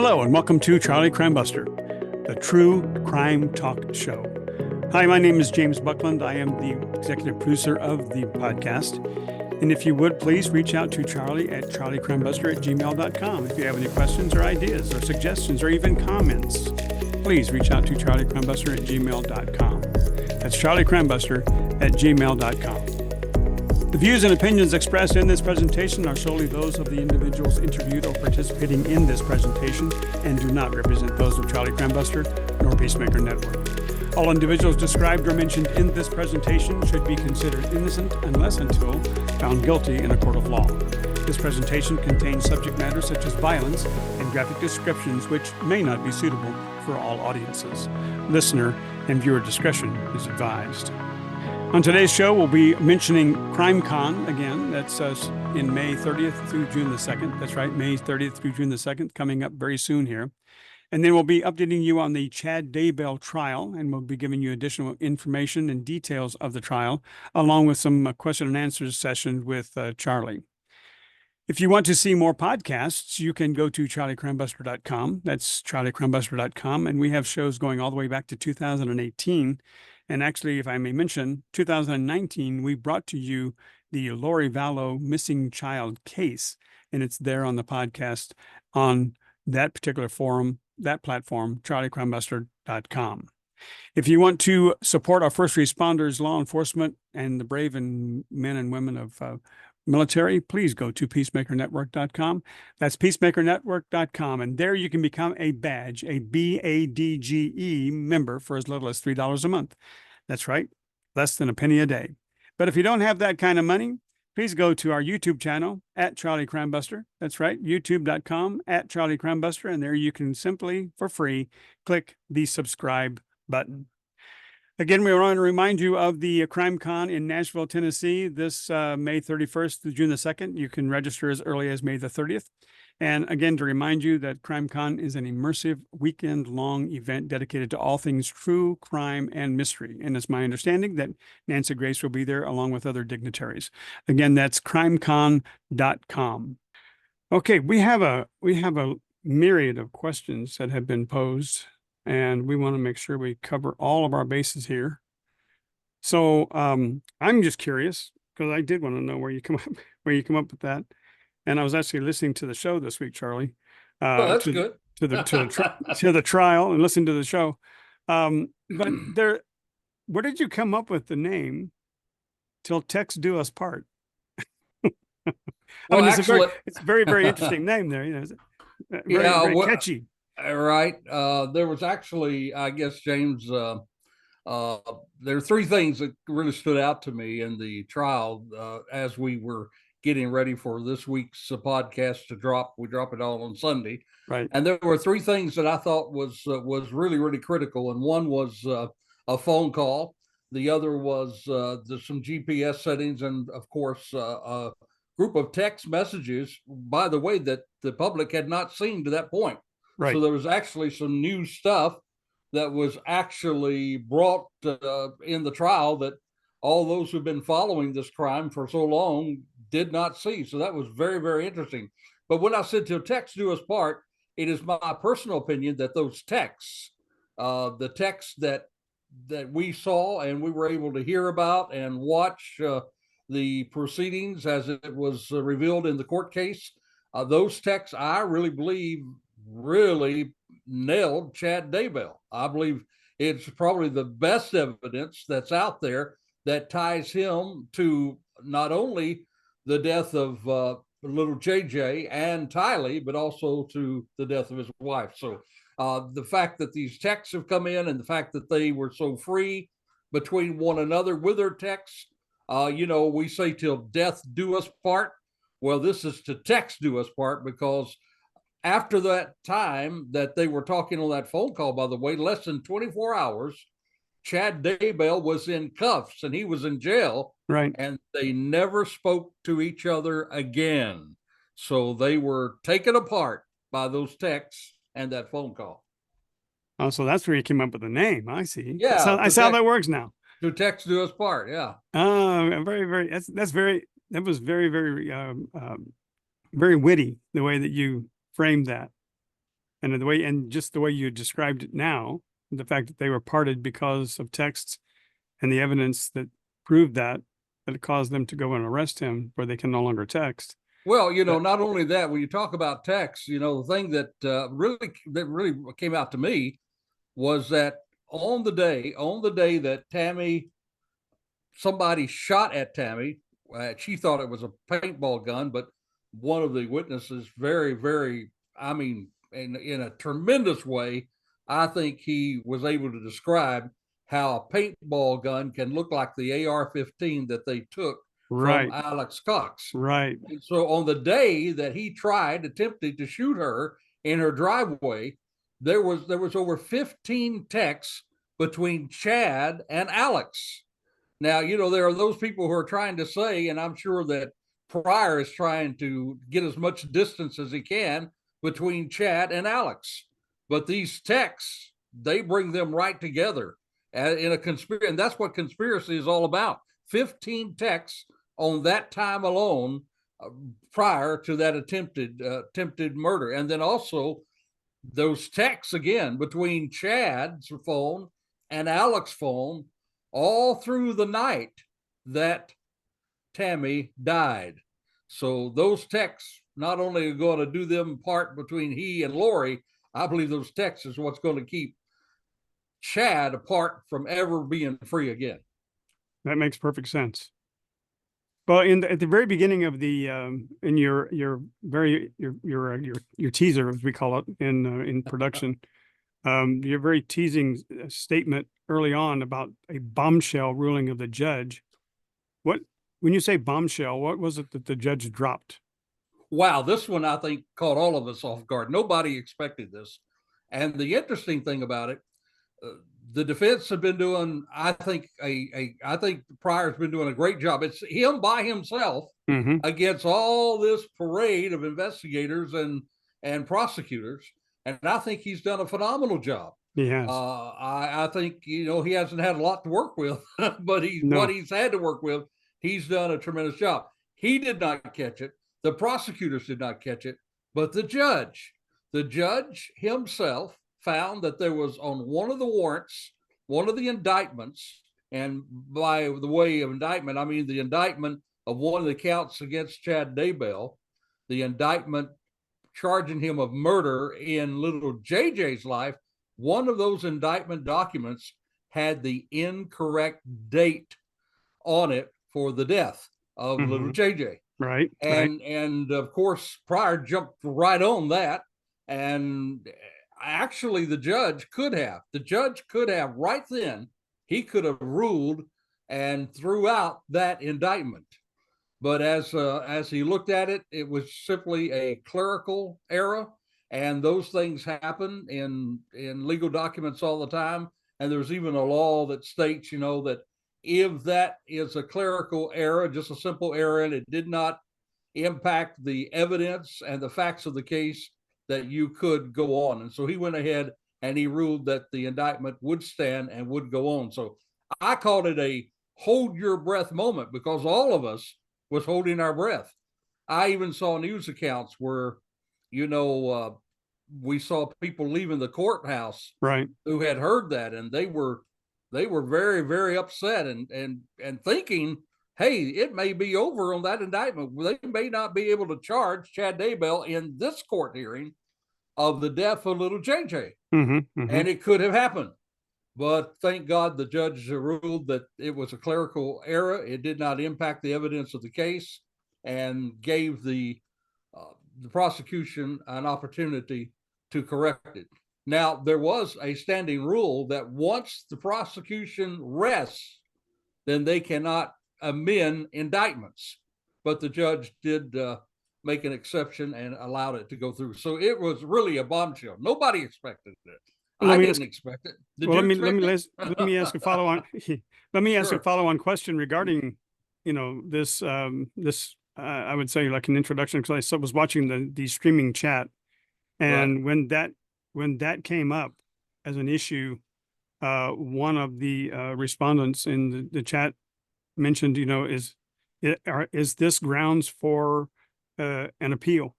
Hello, and welcome to Charlie Crimebuster, the true crime talk show. Hi, my name is James Buckland. I am the executive producer of the podcast. And if you would, please reach out to Charlie at charliecrimebuster@gmail.com. If you have any questions or ideas or suggestions or even comments, please reach out to charliecrimebuster@gmail.com. That's charliecrimebuster@gmail.com. The views and opinions expressed in this presentation are solely those of the individuals interviewed or participating in this presentation and do not represent those of Charlie Crimebuster nor Peacemaker Network. All individuals described or mentioned in this presentation should be considered innocent unless until found guilty in a court of law. This presentation contains subject matter such as violence and graphic descriptions which may not be suitable for all audiences. Listener and viewer discretion is advised. On today's show, we'll be mentioning CrimeCon again. That's in May 30th through June the 2nd. That's right, May 30th through June the 2nd, coming up very soon here. And then we'll be updating you on the Chad Daybell trial, and we'll be giving you additional information and details of the trial, along with some question and answers sessions with Charlie. If you want to see more podcasts, you can go to charliecrimebuster.com. That's charliecrimebuster.com. And we have shows going all the way back to 2018. And actually, if I may mention, 2019, we brought to you the Lori Vallow missing child case. And it's there on the podcast on that particular forum, that platform, charliecrimebuster.com. If you want to support our first responders, law enforcement, and the brave and men and women of military, please go to peacemakernetwork.com. That's peacemakernetwork.com. And there you can become a badge, a BADGE member for as little as $3 a month. That's right, less than a penny a day. But if you don't have that kind of money, please go to our YouTube channel at Charlie Crimebuster. That's right, youtube.com at Charlie Crimebuster. And there you can simply, for free, click the subscribe button. Again, we want to remind you of the CrimeCon in Nashville, Tennessee, this May 31st to June the 2nd. You can register as early as May the 30th. And again, to remind you that CrimeCon is an immersive weekend-long event dedicated to all things true crime and mystery. And it's my understanding that Nancy Grace will be there along with other dignitaries. Again, that's crimecon.com. Okay, we have a myriad of questions that have been posed, and we want to make sure we cover all of our bases here. So I'm just curious because I did want to know where you come up with that. And I was actually listening to the show this week, Charlie. That's good. To the trial and listening to the show. But where did you come up with the name "Till Texts Do Us Part"? Well, it's a very, very interesting name there. You know, very catchy. Right. There was actually, I guess, James, there are three things that really stood out to me in the trial as we were getting ready for this week's podcast to drop. We drop it all on Sunday. Right. And there were three things that I thought was really, really critical. And one was a phone call. The other was some GPS settings. And of course, a group of text messages, by the way, that the public had not seen to that point. Right. So there was actually some new stuff that was actually brought in the trial that all those who've been following this crime for so long did not see. So that was very, very interesting. But when I said "till texts do us part," it is my personal opinion that those texts, the texts that we saw and we were able to hear about and watch the proceedings as it was revealed in the court case, those texts, I really believe, really nailed Chad Daybell. I believe it's probably the best evidence that's out there that ties him to not only the death of little JJ and Tylee, but also to the death of his wife. So the fact that these texts have come in and the fact that they were so free between one another with their texts, we say "till death do us part." Well, this is "to text do us part," because after that time that they were talking on that phone call, by the way, less than 24 hours, Chad Daybell was in cuffs and he was in jail. Right. And they never spoke to each other again. So they were taken apart by those texts and that phone call. Oh, so that's where you came up with the name. I see. Yeah. I see how that works now. "To text do us part." Yeah. Very, very, that was very, very, very witty the way that you framed that. And the way, and just the way you described it now, the fact that they were parted because of texts and the evidence that proved that it caused them to go and arrest him where they can no longer text. Well, That, not only that, when you talk about text, the thing that really came out to me was that on the day that somebody shot at Tammy, she thought it was a paintball gun, but one of the witnesses, very, very, I mean, in a tremendous way, I think he was able to describe how a paintball gun can look like the AR-15 that they took from right, Alex Cox. right. And so on the day that he attempted to shoot her in her driveway, there was over 15 texts between Chad and Alex. Now, there are those people who are trying to say, and I'm sure that Pryor is trying to get as much distance as he can between Chad and Alex. But these texts, they bring them right together in a conspiracy. And that's what conspiracy is all about. 15 texts on that time alone prior to that attempted murder. And then also those texts again between Chad's phone and Alex's phone all through the night that Tammy died. So those texts not only are going to do them part between he and Lori, I believe those texts is what's going to keep Chad apart from ever being free again. That makes perfect sense. Well, at the very beginning of the in your teaser, as we call it in production, your very teasing statement early on about a bombshell ruling of the judge. When you say bombshell, what was it that the judge dropped? Wow, this one I think caught all of us off guard. Nobody expected this, and the interesting thing about it, the defense had been doing, I think Pryor's been doing a great job. It's him by himself against all this parade of investigators and prosecutors, and I think he's done a phenomenal job. He has. I think he hasn't had a lot to work with, but what he's had to work with, he's done a tremendous job. He did not catch it. The prosecutors did not catch it, but the judge himself found that there was on one of the warrants, one of the indictments, and by the way of indictment, I mean the indictment of one of the counts against Chad Daybell, the indictment charging him of murder in little JJ's life. One of those indictment documents had the incorrect date on it for the death of little JJ. Right. And of course, Pryor jumped right on that. And actually, the judge could have right then, he could have ruled and threw out that indictment. But as he looked at it, it was simply a clerical error. And those things happen in legal documents all the time. And there's even a law that states, that if that is a clerical error, just a simple error, and it did not impact the evidence and the facts of the case, that you could go on. And so he went ahead and he ruled that the indictment would stand and would go on. So I called it a hold your breath moment because all of us was holding our breath. I even saw news accounts where, we saw people leaving the courthouse who had heard that, and they were very, very upset and thinking, hey, it may be over on that indictment. They may not be able to charge Chad Daybell in this court hearing of the death of little JJ. And it could have happened. But thank God the judge ruled that it was a clerical error. It did not impact the evidence of the case and gave the prosecution an opportunity to correct it. Now, there was a standing rule that once the prosecution rests, then they cannot amend indictments. But the judge did make an exception and allowed it to go through. So it was really a bombshell. Nobody expected it. I didn't expect it. Let me ask a follow-on. Let me ask a follow-on question regarding, this. I would say like an introduction because I was watching the streaming chat, and when that came up as an issue, one of the respondents in the chat mentioned, is this grounds for an appeal?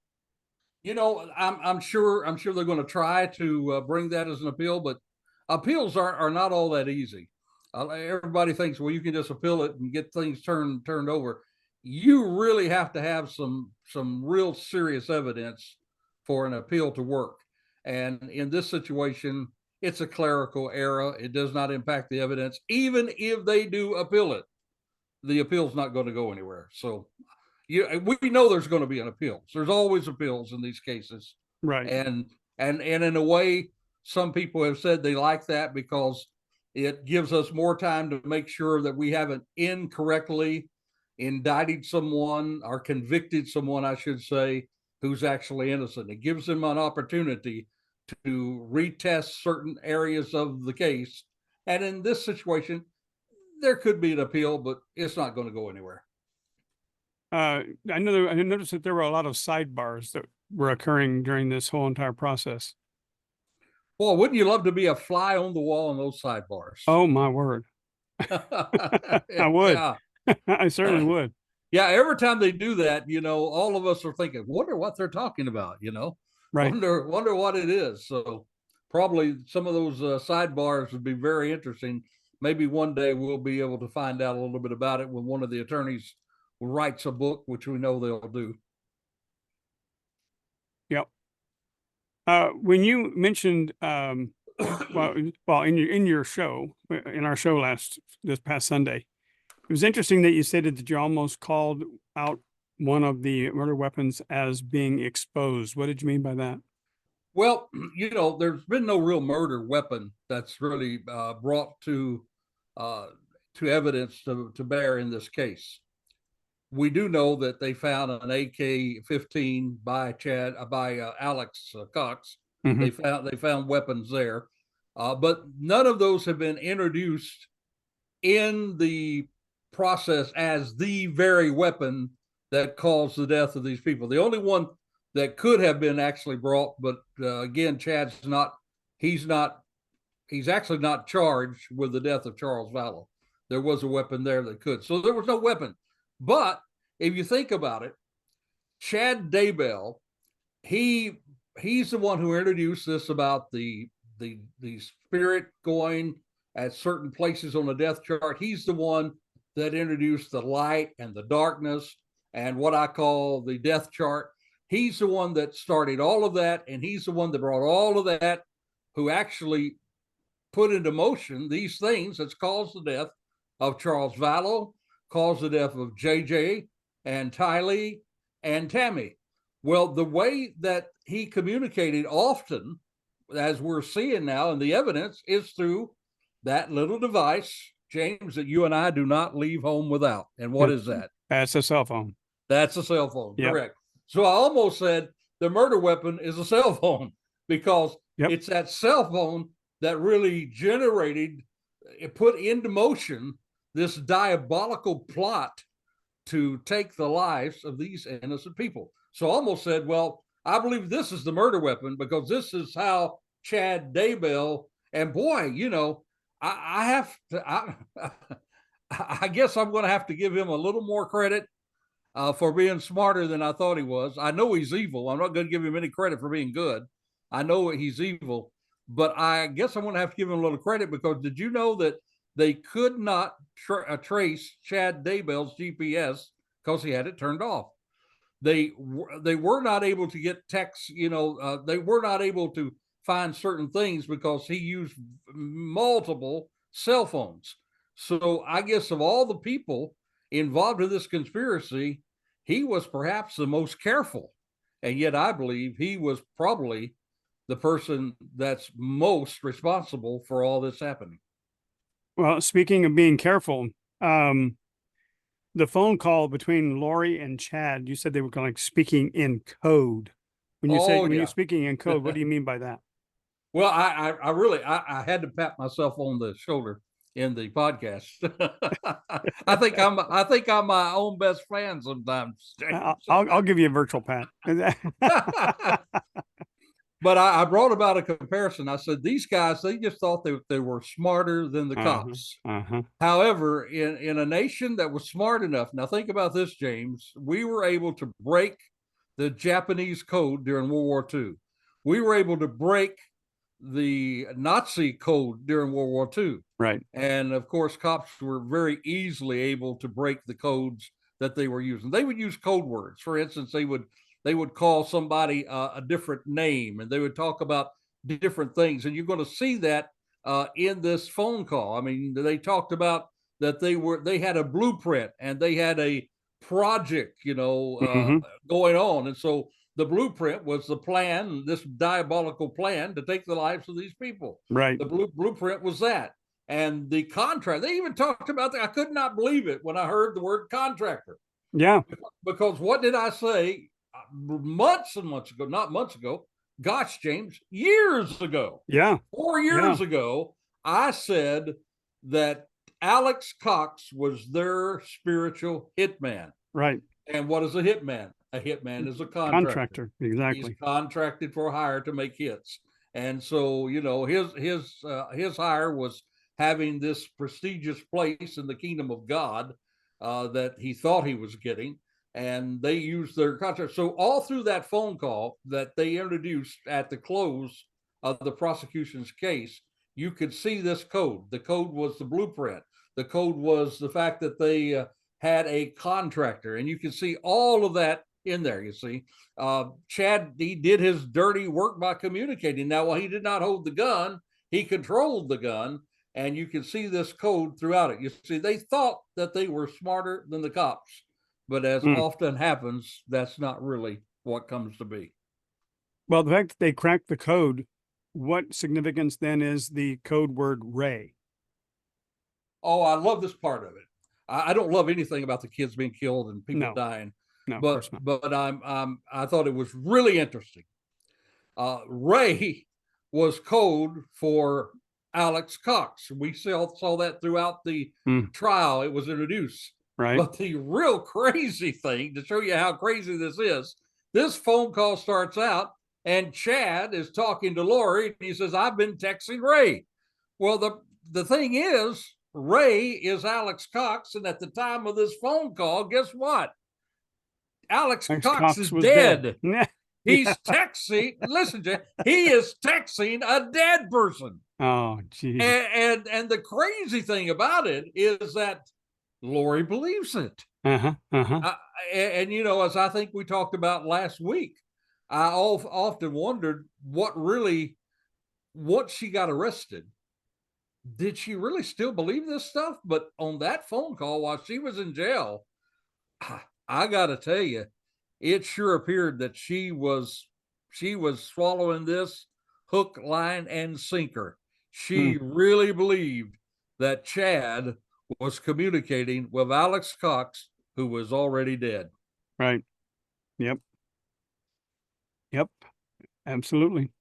I'm sure they're going to try to bring that as an appeal, but appeals are not all that easy. Everybody thinks, well, you can just appeal it and get things turned over. You really have to have some real serious evidence for an appeal to work. And in this situation, it's a clerical error. It does not impact the evidence. Even if they do appeal it, the appeal's not going to go anywhere. So we know there's going to be an appeal. There's always appeals in these cases. Right. And in a way, some people have said they like that because it gives us more time to make sure that we haven't incorrectly indicted someone or convicted someone, I should say, who's actually innocent. It gives them an opportunity to retest certain areas of the case. And in this situation, there could be an appeal, but it's not going to go anywhere. I noticed that there were a lot of sidebars that were occurring during this whole entire process. Well, wouldn't you love to be a fly on the wall in those sidebars? Oh my word. I would. Yeah. I certainly would. Yeah, every time they do that, all of us are thinking, wonder what they're talking about, Right. Wonder what it is. So probably some of those sidebars would be very interesting. Maybe one day we'll be able to find out a little bit about it when one of the attorneys writes a book, which we know they'll do. Yep. When you mentioned, well, in your show, in our show this past Sunday, it was interesting that you stated that you almost called out one of the murder weapons as being exposed. What did you mean by that? Well, there's been no real murder weapon that's really brought to evidence to bear in this case. We do know that they found an AK-15 by Alex Cox. Mm-hmm. They found weapons there, but none of those have been introduced in the process as the very weapon that caused the death of these people. The only one that could have been actually brought, but again, Chad's not. He's actually not charged with the death of Charles Vallow. There was a weapon there that could. So there was no weapon. But if you think about it, Chad Daybell, he's the one who introduced this about the spirit going at certain places on the death chart. He's the one that introduced the light and the darkness and what I call the death chart. He's the one that started all of that, and he's the one that brought all of that, who actually put into motion these things that's caused the death of Charles Vallow, caused the death of JJ and Tylee and Tammy. Well, the way that he communicated often, as we're seeing now in the evidence, is through that little device, James, that you and I do not leave home without. And what is that? That's a cell phone. That's a cell phone. Yep. Correct. So I almost said the murder weapon is a cell phone because it's that cell phone that really put into motion this diabolical plot to take the lives of these innocent people. So I almost said, well, I believe this is the murder weapon because this is how Chad Daybell, and boy, I have to, I guess I'm going to have to give him a little more credit for being smarter than I thought he was. I know he's evil. I'm not going to give him any credit for being good. I know he's evil, but I guess I'm going to have to give him a little credit because did you know that they could not trace Chad Daybell's GPS because he had it turned off? They were not able to get texts, they were not able to find certain things because he used multiple cell phones. So I guess of all the people involved in this conspiracy, he was perhaps the most careful. And yet I believe he was probably the person that's most responsible for all this happening. Well, speaking of being careful, the phone call between Lori and Chad, you said they were like speaking in code. When you're speaking in code, what do you mean by that? Well, I really had to pat myself on the shoulder in the podcast. I think I'm my own best fan sometimes. I'll give you a virtual pat. But I brought about a comparison. I said, these guys, they just thought they were smarter than the cops. However, in a nation that was smart enough, now think about this, James, we were able to break the Japanese code during World War II. We were able to break the Nazi code during World War II. Right. And of course, cops were very easily able to break the codes that they were using. They would use code words. For instance, they would call somebody a different name, and they would talk about different things. And you're going to see that in this phone call. I mean, they talked about that they had a blueprint and they had a project, going on. And so the blueprint was the plan, this diabolical plan to take the lives of these people. Right. The blueprint was that. And the contract, they even talked about that. I could not believe it when I heard the word contractor. Yeah. Because what did I say months and months ago? Not months ago. Gosh, James, years ago. Yeah. 4 years ago, I said that Alex Cox was their spiritual hitman. Right. And what is a hitman? A hitman is a Contractor. Exactly. He's contracted for hire to make hits. And so, his hire was having this prestigious place in the kingdom of God that he thought he was getting. And they used their contract. So all through that phone call that they introduced at the close of the prosecution's case, you could see this code. The code was the blueprint. The code was the fact that they had a contractor, and you can see all of that in there. You see, Chad, he did his dirty work by communicating. Now, while he did not hold the gun, he controlled the gun, and you can see this code throughout it. You see, they thought that they were smarter than the cops, but as often happens, that's not really what comes to be. Well, the fact that they cracked the code, what significance then is the code word Ray? Oh, I love this part of it. I don't love anything about the kids being killed and people dying. No, of but course not. but I thought it was really interesting. Ray was code for Alex Cox. We saw that throughout the trial. It was introduced. Right. But the real crazy thing, to show you how crazy this is, this phone call starts out and Chad is talking to Lori and he says, "I've been texting Ray." Well, the thing is, Ray is Alex Cox, and at the time of this phone call, guess what? Alex Cox is dead. He's texting. Listen, Jay, he is texting a dead person. Oh, geez. And the crazy thing about it is that Lori believes it. And as I think we talked about last week, I often wondered once she got arrested, did she really still believe this stuff? But on that phone call while she was in jail, I got to tell you, it sure appeared that she was swallowing this hook, line, and sinker. She really believed that Chad was communicating with Alex Cox, who was already dead. Right. Yep. Absolutely.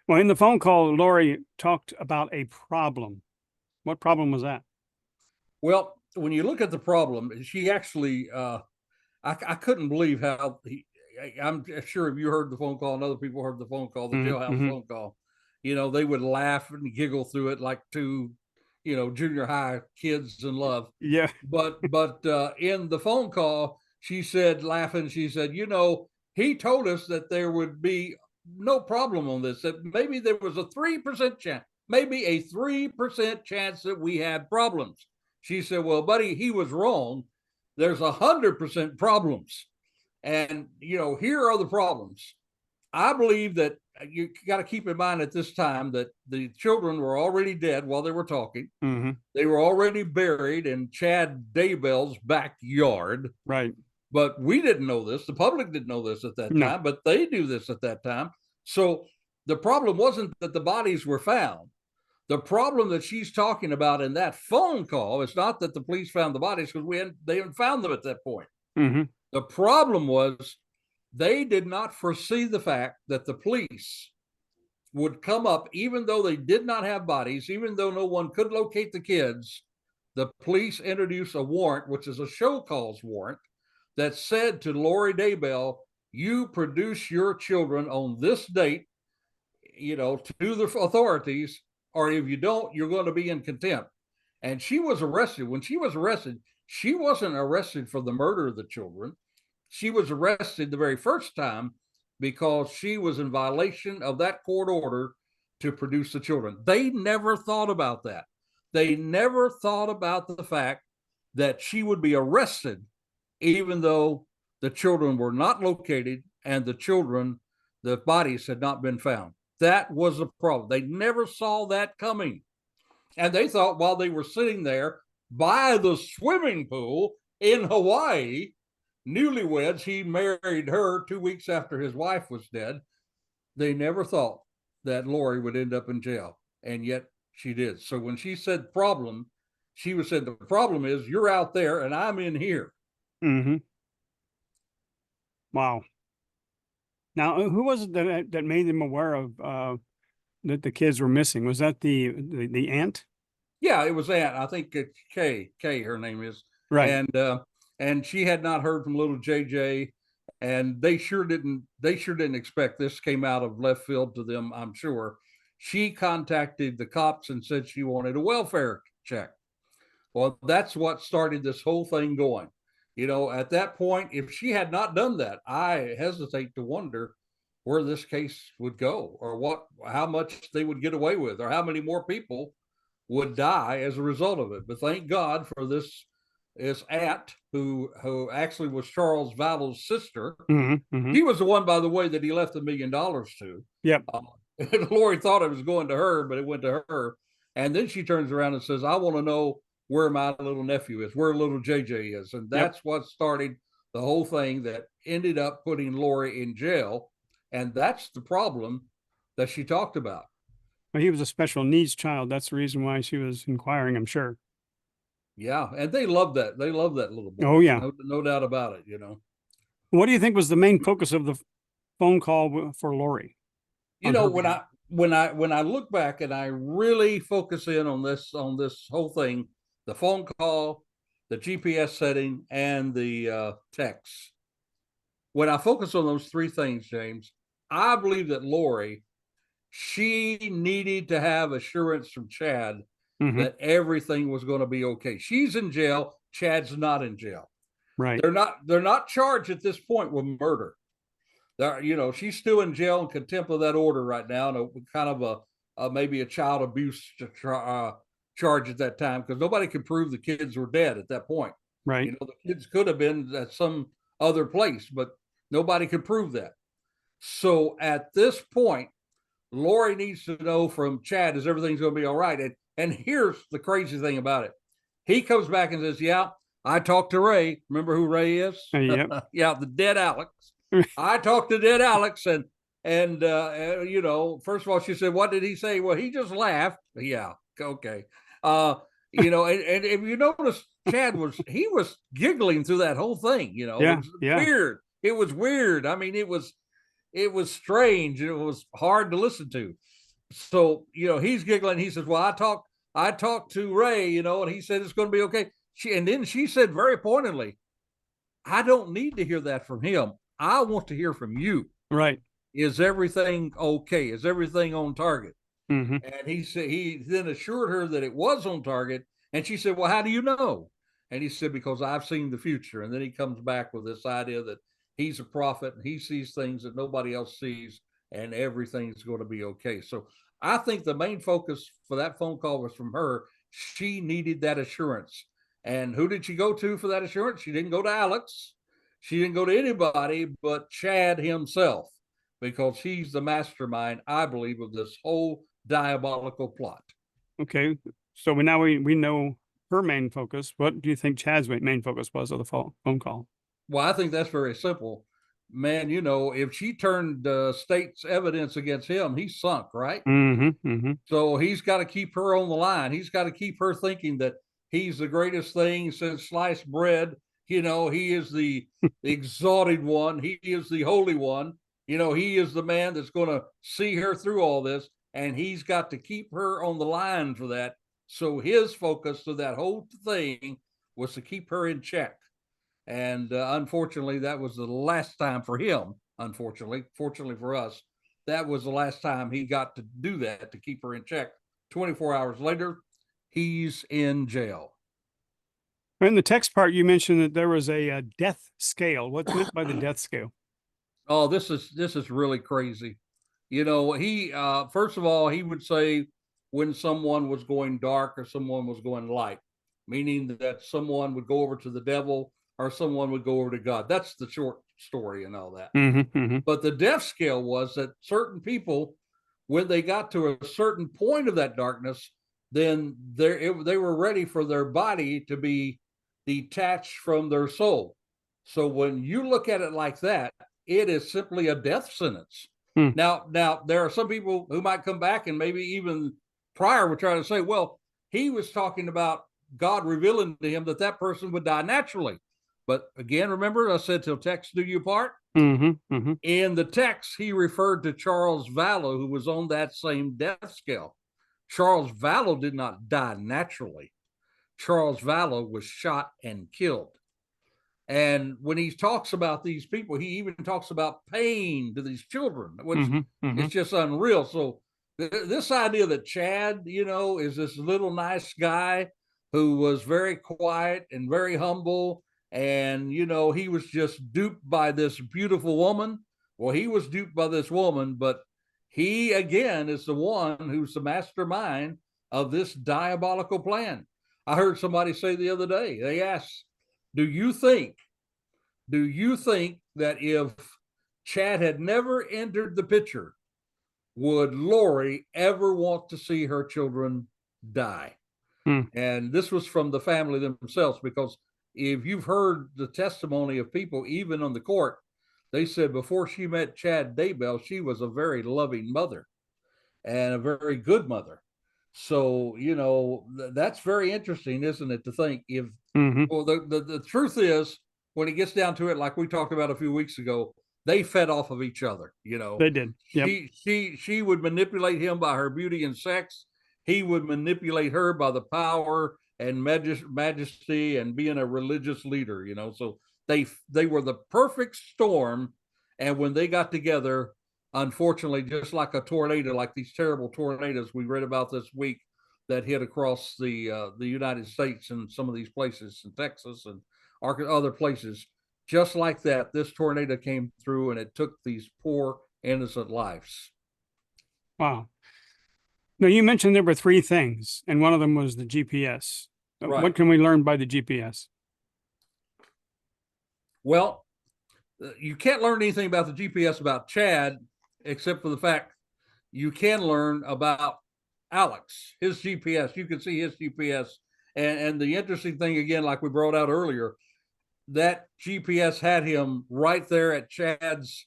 Well, in the phone call, Lori talked about a problem. What problem was that? Well, when you look at the problem, she actually, I couldn't believe how I'm sure if you heard the phone call and other people heard the phone call, the jailhouse phone call, they would laugh and giggle through it like two, junior high kids in love. Yeah. But in the phone call, she said, laughing, she said, he told us that there would be no problem on this, that maybe there was a 3% chance, maybe a 3% chance that we had problems. She said, well, buddy, he was wrong. There's 100% problems. And, here are the problems. I believe that you got to keep in mind at this time that the children were already dead while they were talking. They were already buried in Chad Daybell's backyard. Right. But we didn't know this. The public didn't know this at that time, but they knew this at that time. So the problem wasn't that the bodies were found. The problem that she's talking about in that phone call is not that the police found the bodies, because they hadn't found them at that point. The problem was they did not foresee the fact that the police would come up, even though they did not have bodies, even though no one could locate the kids. The police introduced a warrant, which is a show cause warrant, that said to Lori Daybell, you produce your children on this date, to the authorities, or if you don't, you're going to be in contempt. And she was arrested. When she was arrested, she wasn't arrested for the murder of the children. She was arrested the very first time because she was in violation of that court order to produce the children. They never thought about that. They never thought about the fact that she would be arrested, even though the children were not located and the bodies had not been found. That was the problem. They never saw that coming. And they thought while they were sitting there by the swimming pool in Hawaii, newlyweds, he married her 2 weeks after his wife was dead. They never thought that Lori would end up in jail. And yet she did. So when she said problem, she was said, the problem is you're out there and I'm in here. Mm-hmm. Wow. Now, who was it that made them aware of that the kids were missing? Was that the aunt? Yeah, it was Aunt. I think it's Kay, her name is. Right. And she had not heard from little JJ, and they sure didn't expect this. Came out of left field to them, I'm sure. She contacted the cops and said she wanted a welfare check. Well, that's what started this whole thing going. At that point, if she had not done that, I hesitate to wonder where this case would go, or how much they would get away with, or how many more people would die as a result of it. But thank God for this aunt who actually was Charles Vallow's sister. Mm-hmm. Mm-hmm. He was the one, by the way, that he left $1 million to. Yep. Lori thought it was going to her, but it went to her. And then she turns around and says, I want to know where my little nephew is, where little JJ is. And that's what started the whole thing that ended up putting Lori in jail. And that's the problem that she talked about. Well, he was a special needs child. That's the reason why she was inquiring, I'm sure. Yeah, and they love that. They love that little boy. Oh, yeah. No doubt about it, What do you think was the main focus of the phone call for Lori? When I look back and I really focus in on this whole thing, the phone call, the GPS setting, and the text. When I focus on those three things, James, I believe that Lori, she needed to have assurance from Chad that everything was going to be okay. She's in jail. Chad's not in jail. Right. They're not charged at this point with murder. She's still in jail in contempt of that order right now, and kind of maybe a child abuse charge at that time, because nobody could prove the kids were dead at that point. Right. The kids could have been at some other place, but nobody could prove that. So at this point, Lori needs to know from Chad, is everything's going to be all right? And here's the crazy thing about it. He comes back and says, yeah, I talked to Ray. Remember who Ray is? Yep. Yeah, the dead Alex. I talked to dead Alex, and first of all, she said, what did he say? Well, he just laughed. Yeah. Okay. And if you notice, Chad was giggling through that whole thing, Yeah, it was weird. It was weird. I mean, it was strange. It was hard to listen to. So, he's giggling. He says, well, I talked to Ray, and he said, it's going to be okay. And then she said very pointedly, I don't need to hear that from him. I want to hear from you. Right. Is everything okay? Is everything on target? Mm-hmm. And he then assured her that it was on target. And she said, well, how do you know? And he said, because I've seen the future. And then he comes back with this idea that he's a prophet and he sees things that nobody else sees, and everything's going to be okay. So I think the main focus for that phone call was from her. She needed that assurance. And who did she go to for that assurance? She didn't go to Alex. She didn't go to anybody but Chad himself, because he's the mastermind, I believe, of this whole diabolical plot. Okay. So we know her main focus. What do you think Chad's main focus was of the phone call? Well, I think that's very simple. Man, if she turned state's evidence against him, he's sunk, right? Mm-hmm. Mm-hmm. So he's got to keep her on the line. He's got to keep her thinking that he's the greatest thing since sliced bread. He is the exalted one. He is the holy one. He is the man that's going to see her through all this, and he's got to keep her on the line for that. So his focus to that whole thing was to keep her in check. And unfortunately, that was the last time for him. Fortunately for us, that was the last time he got to do that, to keep her in check. 24 hours later, he's in jail. In the text part, you mentioned that there was a death scale. What's meant by the death scale? Oh, this is really crazy. You know, he first of all, he would say when someone was going dark or someone was going light, meaning that someone would go over to the devil or someone would go over to God. That's the short story and all that. Mm-hmm. But the death scale was that certain people, when they got to a certain point of that darkness, then they were ready for their body to be detached from their soul. So when you look at it like that, it is simply a death sentence. Hmm. Now there are some people who might come back and maybe even prior were trying to say, well, he was talking about God revealing to him that that person would die naturally. But again, remember, I said, till text do you part. Mm-hmm. Mm-hmm. In the text, he referred to Charles Vallow, who was on that same death scale. Charles Vallow did not die naturally. Charles Vallow was shot and killed. And when he talks about these people, he even talks about pain to these children, which Mm-hmm. Mm-hmm. is just unreal. So this idea that Chad, is this little nice guy who was very quiet and very humble, and he was just duped by this beautiful woman. Well, he was duped by this woman, but he again is the one who's the mastermind of this diabolical plan. I heard somebody say the other day, they asked, do you think that if Chad had never entered the picture, would Lori ever want to see her children die? Hmm. And this was from the family themselves, because if you've heard the testimony of people, even on the court, they said before she met Chad Daybell, she was a very loving mother and a very good mother. So, that's very interesting, isn't it? To think if, Mm-hmm. well, the truth is, when it gets down to it, like we talked about a few weeks ago, they fed off of each other. They did. Yep. She would manipulate him by her beauty and sex. He would manipulate her by the power and majesty and being a religious leader. So they were the perfect storm. And when they got together, unfortunately, just like a tornado, like these terrible tornadoes we read about this week that hit across the United States and some of these places in Texas and other places, just like that, this tornado came through and it took these poor innocent lives. Wow. Now, you mentioned there were three things, and one of them was the GPS. Right. What can we learn by the GPS? Well, you can't learn anything about the GPS about Chad, except for the fact you can learn about Alex, his GPS. You can see his GPS. And the interesting thing, again, like we brought out earlier, that GPS had him right there at Chad's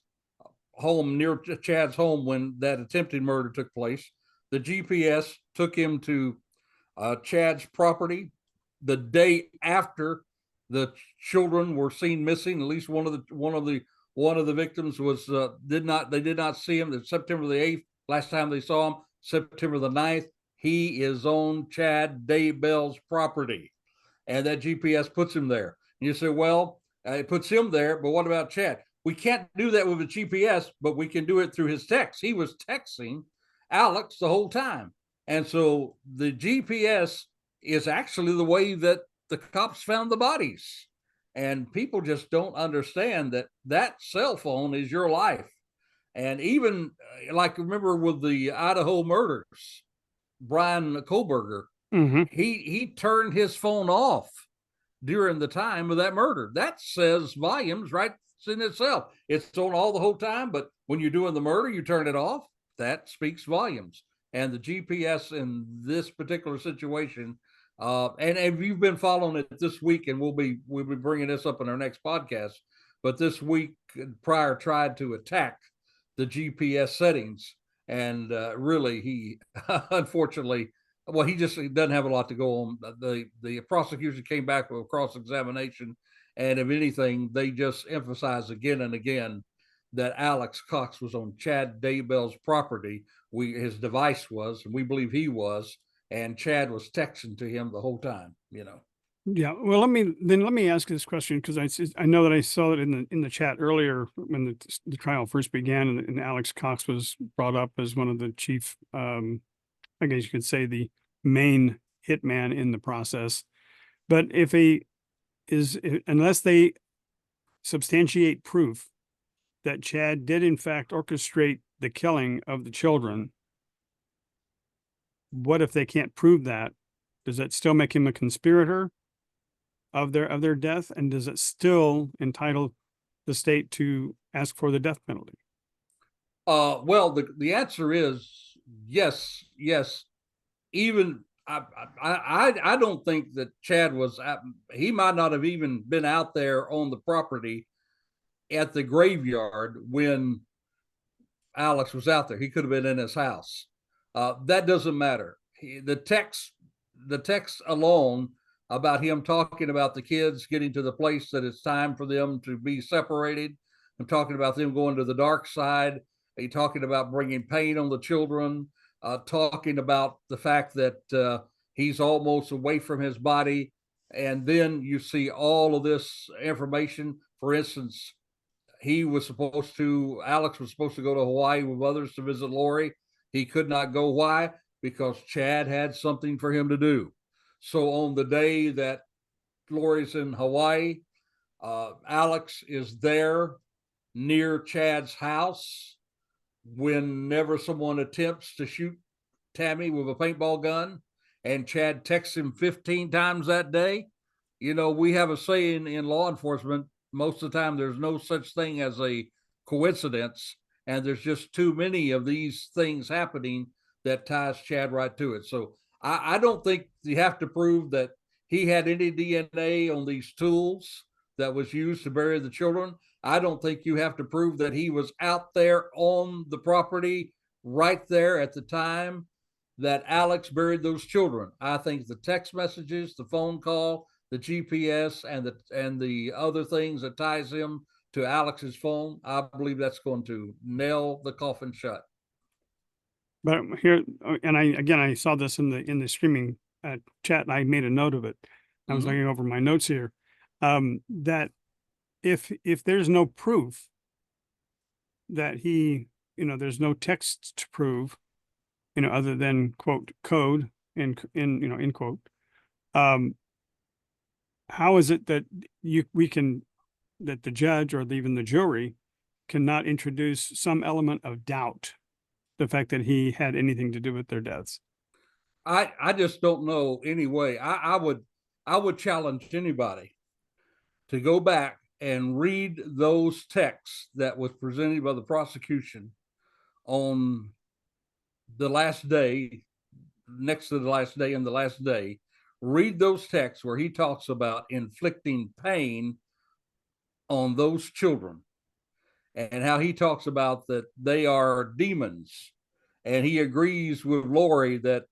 home, near Chad's home, when that attempted murder took place. The GPS took him to Chad's property the day after the children were seen missing. At least one of the victims was did not see him. It's September the 8th. Last time they saw him, September the 9th. He is on Chad Daybell's property, and that GPS puts him there. And you say, well, it puts him there, but what about Chad? We can't do that with a GPS, but we can do it through his text. He was texting Alex the whole time. And so the GPS is actually the way that the cops found the bodies. And people just don't understand that that cell phone is your life. And even like, remember with the Idaho murders, Brian Kohlberger, Mm-hmm. he turned his phone off during the time of that murder. That says volumes right in itself. It's on all the whole time, but when you're doing the murder, you turn it off. That speaks volumes. And the GPS in this particular situation, and if you've been following it this week, and we'll be bringing this up in our next podcast, but this week Pryor tried to attack the GPS settings, and really he unfortunately, well, he doesn't have a lot to go on. The prosecution came back with a cross-examination, and if anything, they just emphasized again and again that Alex Cox was on Chad Daybell's property. His device was, and we believe he was, and Chad was texting to him the whole time. Yeah. Well, let me ask this question, because I know that I saw it in the chat earlier when the trial first began, and Alex Cox was brought up as one of the chief, I guess you could say the main hitman in the process. But if a unless they substantiate proof that Chad did in fact orchestrate the killing of the children, what if they can't prove that? Does that still make him a conspirator of their death? And does it still entitle the state to ask for the death penalty? Well, the answer is yes, yes. Even I don't think that Chad was. He might not have even been out there on the property at the graveyard when Alex was out there. He could have been in his house. That doesn't matter. The text alone about him talking about the kids getting to the place that it's time for them to be separated. I'm talking about them going to the dark side. He talking about bringing pain on the children. Talking about the fact that he's almost away from his body. And then you see all of this information. For instance, Alex was supposed to go to Hawaii with others to visit Lori. He could not go. Why? Because Chad had something for him to do. So on the day that Lori's in Hawaii, Alex is there near Chad's house whenever someone attempts to shoot Tammy with a paintball gun, and Chad texts him 15 times that day. You know, we have a saying in law enforcement, most of the time there's no such thing as a coincidence, and there's just too many of these things happening that ties Chad right to it. So I don't think you have to prove that he had any DNA on these tools that was used to bury the children. I don't think you have to prove that he was out there on the property right there at the time that Alex buried those children. I think the text messages, the phone call, the GPS, and the other things that ties him to Alex's phone, I believe that's going to nail the coffin shut. But here, and I saw this in the streaming chat, and I made a note of it. I was looking over my notes here. That if there's no proof that there's no text to prove, other than quote code in quote, how is it that that the judge or even the jury cannot introduce some element of doubt, the fact that he had anything to do with their deaths? I just don't know any way. I would challenge anybody to go back and read those texts that was presented by the prosecution on the last day, next to the last day and the last day. Read those texts where he talks about inflicting pain on those children and how he talks about that they are demons. And he agrees with Lori that,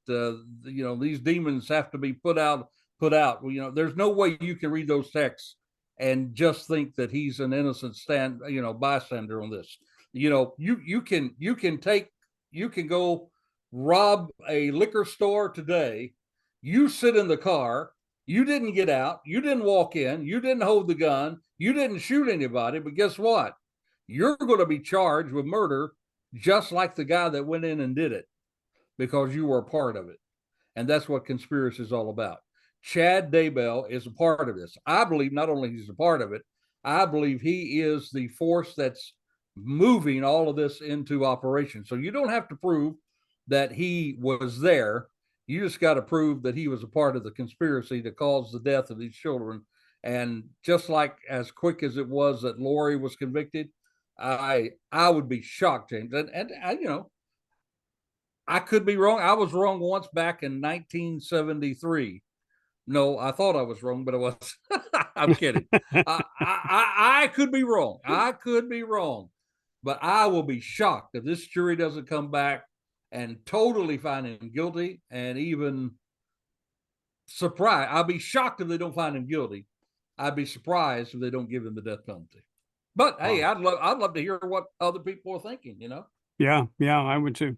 these demons have to be put out. There's no way you can read those texts and just think that he's an innocent bystander on this. You can go rob a liquor store today. You sit in the car. You didn't get out. You didn't walk in. You didn't hold the gun. You didn't shoot anybody. But guess what? You're going to be charged with murder, just like the guy that went in and did it, because you were a part of it. And that's what conspiracy is all about. Chad Daybell is a part of this. I believe not only he's a part of it, I believe he is the force that's moving all of this into operation. So you don't have to prove that he was there. You just got to prove that he was a part of the conspiracy that caused the death of these children. And just like as quick as it was that Lori was convicted, I would be shocked, James. And I could be wrong. I was wrong once back in 1973. No, I thought I was wrong, but I was. I'm kidding. I could be wrong. I could be wrong. But I will be shocked if this jury doesn't come back and totally find him guilty, and even surprised. I'll be shocked if they don't find him guilty. I'd be surprised if they don't give him the death penalty. But hey, I'd love to hear what other people are thinking, Yeah, I would too.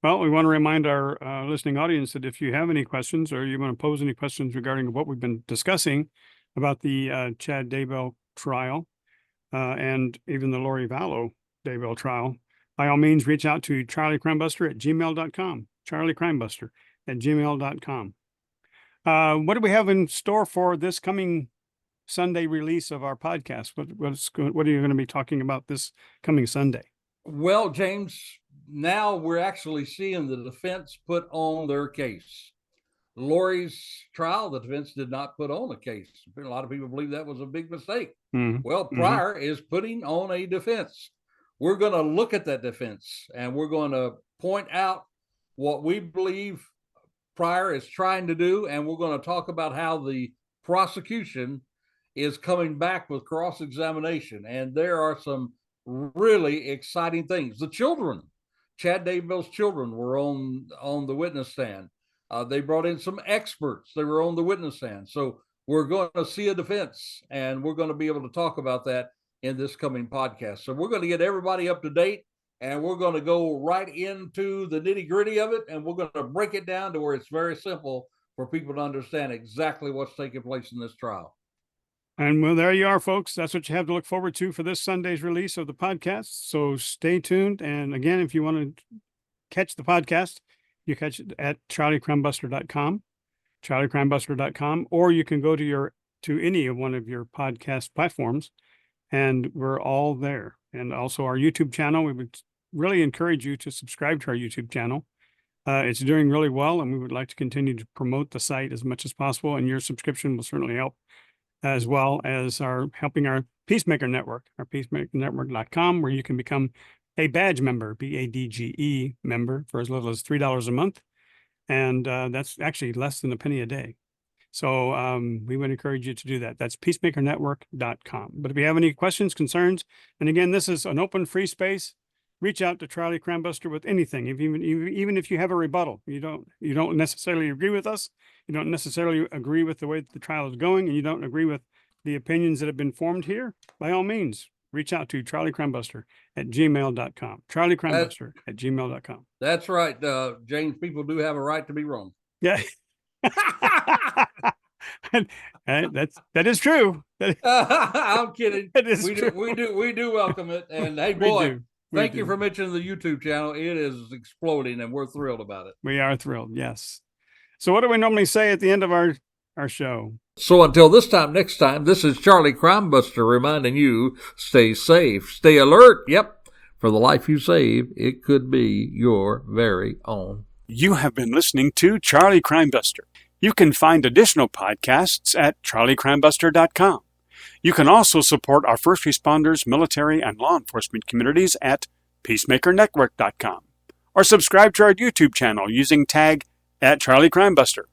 Well, we want to remind our listening audience that if you have any questions or you want to pose any questions regarding what we've been discussing about the Chad Daybell trial and even the Lori Vallow Daybell trial, by all means, reach out to Charlie Crimebuster at gmail.com. Charlie Crimebuster at gmail.com. What do we have in store for this coming Sunday release of our podcast? What are you going to be talking about this coming Sunday? Well, James, now we're actually seeing the defense put on their case. Lori's trial, the defense did not put on a case. A lot of people believe that was a big mistake. Well, Pryor is putting on a defense. We're going to look at that defense, and we're going to point out what we believe Pryor is trying to do, and we're going to talk about how the prosecution is coming back with cross-examination. And there are some really exciting things. The children, Chad Daybell's children, were on the witness stand. They brought in some experts. They were on the witness stand. So we're going to see a defense, and we're going to be able to talk about that in this coming podcast. So we're going to get everybody up to date, and we're going to go right into the nitty-gritty of it, and we're going to break it down to where it's very simple for people to understand exactly what's taking place in this trial. And well, there you are, folks. That's what you have to look forward to for this Sunday's release of the podcast. So stay tuned. And again, if you want to catch the podcast, you catch it at charliecrimebuster.com, or you can go to any of one of your podcast platforms, and we're all there. And also our YouTube channel. We would really encourage you to subscribe to our YouTube channel. It's doing really well, and we would like to continue to promote the site as much as possible. And your subscription will certainly help, as well as helping our Peacemaker Network, our peacemakernetwork.com, where you can become a badge member, BADGE member, for as little as $3 a month. And that's actually less than a penny a day. So we would encourage you to do that. That's peacemakernetwork.com. But if you have any questions, concerns, and again, this is an open, free space, reach out to Charlie Crimebuster with anything. Even if you have a rebuttal, you don't necessarily agree with us, you don't necessarily agree with the way that the trial is going, and you don't agree with the opinions that have been formed here, by all means, reach out to Charlie Crimebuster at gmail.com. Charlie Crimebuster at gmail.com. That's right, James. People do have a right to be wrong. Yeah. that is true. I'm kidding. We do welcome it. And hey, boy, thank you for mentioning the YouTube channel. It is exploding, and we're thrilled about it. We are thrilled. Yes. So what do we normally say at the end of our show? So until this time next time, this is Charlie Crimebuster reminding you, stay safe, stay alert. Yep. For the life you save, it could be your very own. You have been listening to Charlie Crimebuster. You can find additional podcasts at charliecrimebuster.com. You can also support our first responders, military, and law enforcement communities at peacemakernetwork.com, or subscribe to our YouTube channel using tag @CharlieCrimebuster.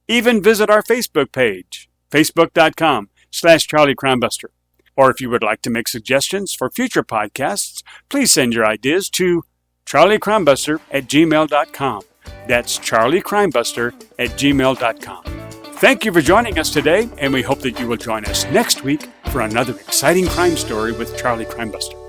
Even visit our Facebook page, facebook.com/CharlieCrimebuster. Or if you would like to make suggestions for future podcasts, please send your ideas to charliecrimebuster@gmail.com. That's charliecrimebuster@gmail.com. Thank you for joining us today, and we hope that you will join us next week for another exciting crime story with Charlie Crimebuster.